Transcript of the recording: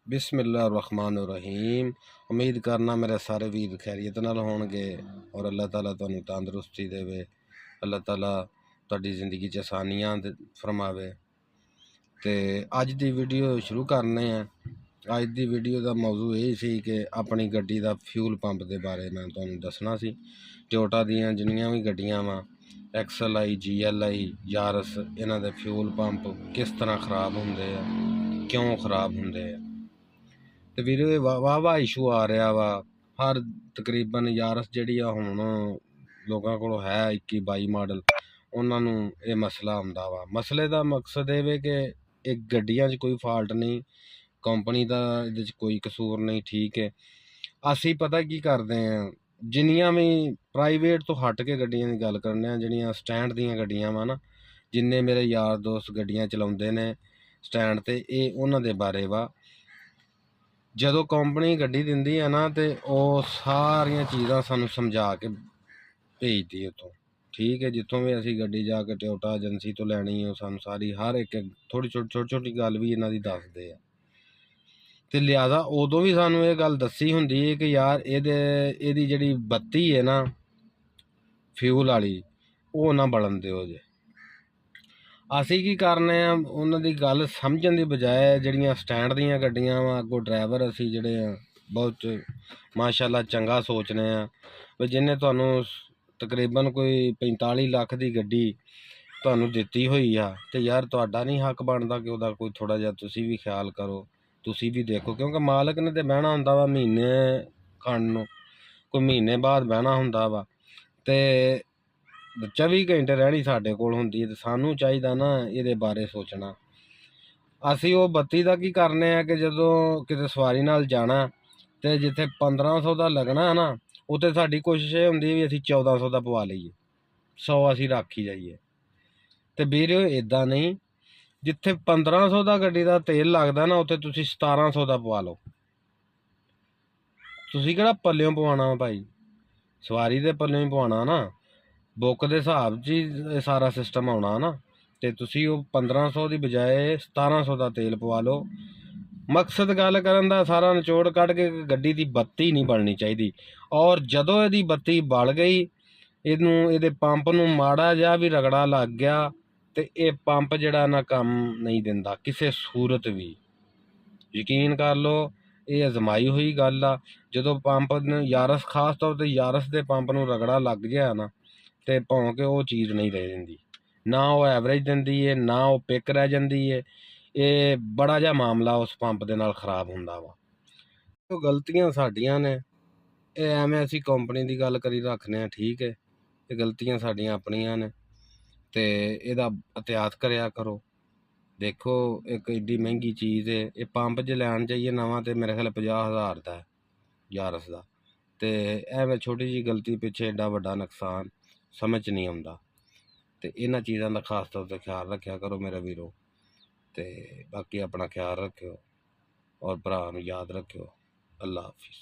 बिस्मिल्लाहिर्रहमानिर्रहीम। उम्मीद करना मेरे सारे वीर खैरियत नाल होणगे और अल्लाह ताला तुहानू तंदुरुस्ती देवे। अल्लाह ताला तुहाडी जिंदगी च आसानियां फरमावे। ते अज दी वीडियो शुरू करने हैं। अज दी वीडियो का मौजू यही सी कि अपनी गड्डी का फ्यूल पंप के बारे मैं तुहानू दसना सी। टोयोटा दियां जिन्नियां भी गड्डियां वा XLI GLI यारस, इन्हां दे फ्यूल पंप किस तरह खराब होंदे आ, क्यों खराब होंदे आ। ਤੇ ਵੀਰੇ ਵਾਹ ਇਸ਼ੂ ਆ ਰਿਹਾ ਵਾ ਹਰ ਤਕਰੀਬਨ ਯਾਰਸ ਜਿਹੜੀ ਆ ਹੁਣ ਲੋਕਾਂ ਕੋਲ ਹੈ 21-22 ਮਾਡਲ, ਉਹਨਾਂ ਨੂੰ ਇਹ ਮਸਲਾ ਆਉਂਦਾ ਵਾ। ਮਸਲੇ ਦਾ ਮਕਸਦ ਇਹ ਵੇ ਕਿ ਇਹ ਗੱਡੀਆਂ 'ਚ ਕੋਈ ਫਾਲਟ ਨਹੀਂ, ਕੰਪਨੀ ਦਾ ਇਹਦੇ 'ਚ ਕੋਈ ਕਸੂਰ ਨਹੀਂ, ਠੀਕ ਹੈ। ਅਸੀਂ ਪਤਾ ਕੀ ਕਰਦੇ ਹਾਂ, ਜਿੰਨੀਆਂ ਵੀ ਪ੍ਰਾਈਵੇਟ ਤੋਂ ਹਟ ਕੇ ਗੱਡੀਆਂ ਦੀ ਗੱਲ ਕਰਨੇ ਆ, ਜਿਹੜੀਆਂ ਸਟੈਂਡ ਦੀਆਂ ਗੱਡੀਆਂ ਵਾ ਨਾ, ਜਿੰਨੇ ਮੇਰੇ ਯਾਰ ਦੋਸਤ ਗੱਡੀਆਂ ਚਲਾਉਂਦੇ ਨੇ ਸਟੈਂਡ 'ਤੇ, ਇਹ ਉਹਨਾਂ ਦੇ ਬਾਰੇ ਵਾ। ਜਦੋਂ ਕੰਪਨੀ ਗੱਡੀ ਦਿੰਦੀ ਹੈ ਨਾ ਤੇ ਉਹ ਸਾਰੀਆਂ ਚੀਜ਼ਾਂ ਸਾਨੂੰ ਸਮਝਾ ਕੇ ਭੇਜਦੀ ਉੱਥੋਂ, ਠੀਕ ਹੈ। ਜਿੱਥੋਂ ਵੀ ਅਸੀਂ ਗੱਡੀ ਜਾ ਕੇ ਟੋਯੋਟਾ ਏਜੰਸੀ ਤੋਂ ਲੈਣੀ, ਉਹ ਸਾਨੂੰ ਸਾਰੀ ਹਰ ਇੱਕ ਥੋੜ੍ਹੀ ਛੋਟੀ ਗੱਲ ਵੀ ਇਹਨਾਂ ਦੀ ਦੱਸਦੇ ਆ। ਤੇ ਲਿਹਾਜ਼ਾ ਉਦੋਂ ਵੀ ਸਾਨੂੰ ਇਹ ਗੱਲ ਦੱਸੀ ਹੁੰਦੀ ਹੈ ਕਿ ਯਾਰ ਇਹਦੀ ਜਿਹੜੀ ਬੱਤੀ ਹੈ ਨਾ ਫਿਊਲ ਵਾਲੀ, ਉਹ ਨਾ ਬਲਣ ਦਿਓ ਜੇ। ਅਸੀਂ ਕੀ ਕਰਨੇ ਆ, ਉਹਨਾਂ ਦੀ ਗੱਲ ਸਮਝਣ ਦੀ ਬਜਾਏ ਜਿਹੜੀਆਂ ਸਟੈਂਡ ਦੀਆਂ ਗੱਡੀਆਂ ਵਾ, ਅੱਗੋਂ ਡਰਾਈਵਰ ਅਸੀਂ ਜਿਹੜੇ ਆ ਬਹੁਤ ਮਾਸ਼ਾਅੱਲਾ ਚੰਗਾ ਸੋਚਨੇ ਆ ਵੀ ਜਿਹਨੇ ਤੁਹਾਨੂੰ ਤਕਰੀਬਨ ਕੋਈ 45 ਲੱਖ ਦੀ ਗੱਡੀ ਤੁਹਾਨੂੰ ਦਿੱਤੀ ਹੋਈ ਆ, ਤੇ ਯਾਰ ਤੁਹਾਡਾ ਨਹੀਂ ਹੱਕ ਬਣਦਾ ਕਿ ਉਹਦਾ ਕੋਈ ਥੋੜ੍ਹਾ ਜਿਹਾ ਤੁਸੀਂ ਵੀ ਖਿਆਲ ਕਰੋ, ਤੁਸੀਂ ਵੀ ਦੇਖੋ। ਕਿਉਂਕਿ ਮਾਲਕ ਨੇ ਤਾਂ ਬਹਿਣਾ ਹੁੰਦਾ ਵਾ ਮਹੀਨੇ ਖਣ ਨੂੰ, ਕੋਈ ਮਹੀਨੇ ਬਾਅਦ ਬਹਿਣਾ ਹੁੰਦਾ ਵਾ, ਤੇ 24 ਘੰਟੇ ਰਹਿਣੀ ਸਾਡੇ ਕੋਲ ਹੁੰਦੀ ਹੈ। ਤੇ ਸਾਨੂੰ ਚਾਹੀਦਾ ਨਾ ਇਹਦੇ ਬਾਰੇ ਸੋਚਣਾ। ਅਸੀਂ ਉਹ ਬੱਤੀ ਦਾ ਕੀ ਕਰਨੇ ਆ ਕਿ ਜਦੋਂ ਕਿਤੇ ਸਵਾਰੀ ਨਾਲ ਜਾਣਾ ਤੇ ਜਿੱਥੇ 1500 ਦਾ ਲੱਗਣਾ ਹੈ ਨਾ, ਉੱਥੇ ਸਾਡੀ ਕੋਸ਼ਿਸ਼ ਇਹ ਹੁੰਦੀ ਵੀ ਅਸੀਂ 1400 ਦਾ ਪਵਾ ਲਈਏ, 100 ਅਸੀਂ ਰੱਖ ਹੀ ਜਾਈਏ। ਤੇ ਵੀਰੇ ਇੱਦਾਂ ਨਹੀਂ, ਜਿੱਥੇ 1500 ਦਾ ਗੱਡੀ ਦਾ ਤੇਲ ਲੱਗਦਾ ਨਾ, ਉੱਥੇ ਤੁਸੀਂ 1700 ਦਾ ਪਵਾ ਲਓ। ਤੁਸੀਂ ਕਿਹੜਾ ਪੱਲਿਓਂ ਪਵਾਉਣਾ ਵਾ ਭਾਈ, ਸਵਾਰੀ ਦੇ ਪੱਲਿਓਂ ਹੀ ਪਵਾਉਣਾ ਨਾ, ਬੁੱਕ ਦੇ ਹਿਸਾਬ 'ਚ ਹੀ ਸਾਰਾ ਸਿਸਟਮ ਆਉਣਾ ਨਾ। ਤੇ ਤੁਸੀਂ ਉਹ 1500 ਦੀ ਬਜਾਏ 1700 ਦਾ ਤੇਲ ਪਵਾ ਲਓ। ਮਕਸਦ ਗੱਲ ਕਰਨ ਦਾ ਸਾਰਾ ਨਿਚੋੜ ਕੱਢ ਕੇ ਗੱਡੀ ਦੀ ਬੱਤੀ ਨਹੀਂ ਬਲਣੀ ਚਾਹੀਦੀ। ਔਰ ਜਦੋਂ ਇਹਦੀ ਬੱਤੀ ਬਲ ਗਈ, ਇਹਦੇ ਪੰਪ ਨੂੰ ਮਾੜਾ ਜਿਹਾ ਵੀ ਰਗੜਾ ਲੱਗ ਗਿਆ ਤੇ ਇਹ ਪੰਪ ਜਿਹੜਾ ਨਾ ਕੰਮ ਨਹੀਂ ਦਿੰਦਾ ਕਿਸੇ ਸੂਰਤ ਵੀ। ਯਕੀਨ ਕਰ ਲਓ, ਇਹ ਅਜ਼ਮਾਈ ਹੋਈ ਗੱਲ ਆ। ਜਦੋਂ ਪੰਪ ਯਾਰਸ, ਖਾਸ ਤੌਰ 'ਤੇ ਯਾਰਸ ਦੇ ਪੰਪ ਨੂੰ ਰਗੜਾ ਲੱਗ ਗਿਆ ਨਾ, ਤੇ ਭਾਵੇਂ ਕਿ ਉਹ ਚੀਜ਼ ਨਹੀਂ ਦੇ ਦਿੰਦੀ, ਨਾ ਉਹ ਐਵਰੇਜ ਦਿੰਦੀ ਹੈ, ਨਾ ਉਹ ਪਿਕ ਰਹਿ ਜਾਂਦੀ ਹੈ। ਇਹ ਬੜਾ ਜਿਹਾ ਮਾਮਲਾ ਉਸ ਪੰਪ ਦੇ ਨਾਲ ਖ਼ਰਾਬ ਹੁੰਦਾ ਵਾ। ਉਹ ਗਲਤੀਆਂ ਸਾਡੀਆਂ ਨੇ, ਇਹ ਐਵੇਂ ਅਸੀਂ ਕੰਪਨੀ ਦੀ ਗੱਲ ਕਰੀ ਰੱਖਦੇ ਹਾਂ, ਠੀਕ ਹੈ। ਇਹ ਗਲਤੀਆਂ ਸਾਡੀਆਂ ਆਪਣੀਆਂ ਨੇ ਤੇ ਇਹਦਾ ਅਹਤਿਆਤ ਕਰਿਆ ਕਰੋ। ਦੇਖੋ ਇੱਕ ਏਡੀ ਮਹਿੰਗੀ ਚੀਜ਼ ਹੈ, ਇਹ ਪੰਪ ਜੇ ਲੈਣ ਜਾਈਏ ਨਵਾਂ ਤੇ ਮੇਰੇ ਖਿਆਲ 50,000 ਦਾ ਹੈ ਯਾਰਸ ਦਾ, ਤੇ ਐਵੇਂ ਛੋਟੀ ਜਿਹੀ ਗਲਤੀ ਪਿੱਛੇ ਏਡਾ ਵੱਡਾ ਨੁਕਸਾਨ ਸਮਝ ਨਹੀਂ ਆਉਂਦਾ। ਤੇ ਇਹਨਾਂ ਚੀਜ਼ਾਂ ਦਾ ਖਾਸ ਤੌਰ 'ਤੇ ਖਿਆਲ ਰੱਖਿਆ ਕਰੋ ਮੇਰੇ ਵੀਰੋ। ਤੇ ਬਾਕੀ ਆਪਣਾ ਖਿਆਲ ਰੱਖਿਓ ਔਰ ਭਰਾ ਨੂੰ ਯਾਦ ਰੱਖਿਓ। ਅੱਲਾ ਹਾਫਿਜ਼।